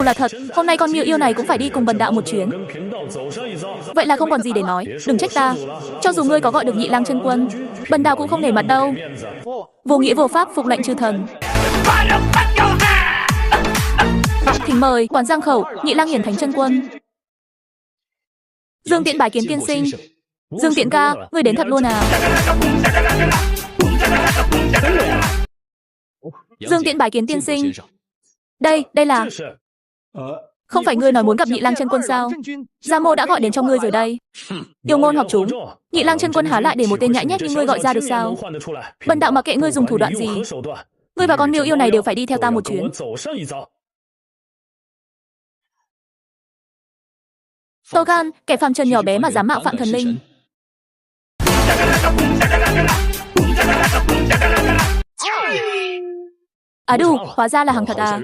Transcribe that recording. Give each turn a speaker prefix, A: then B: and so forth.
A: là thật, hôm nay con miêu yêu này cũng phải đi cùng bần đạo một chuyến. Vậy là không còn gì để nói, đừng trách ta. Cho dù ngươi có gọi được Nhị Lang chân quân, bần đạo cũng không nể mặt đâu. Vô nghĩa vô pháp, phục lệnh chư thần. Thỉnh mời quán Giang Khẩu, Nhị Lang hiển thánh chân quân. Dương Tiện bái kiến tiên sinh. Dương Tiện ca, ngươi đến thật luôn à? Dương Tiện bái kiến tiên sinh. Đây là... Không phải ngươi nói muốn gặp Nhị Lang chân quân sao? Gia Mô đã gọi đến cho ngươi rồi đây. Yêu ngôn hoặc chúng, Nhị Lang chân quân há lại để một tên nhãi nhép như ngươi gọi ra được sao? Bần đạo mặc kệ ngươi dùng thủ đoạn gì, ngươi và con miêu yêu này đều phải đi theo ta một chuyến. To gan, kẻ phàm trần nhỏ bé mà dám mạo phạm thần linh. À đù, hóa ra là hàng thật à.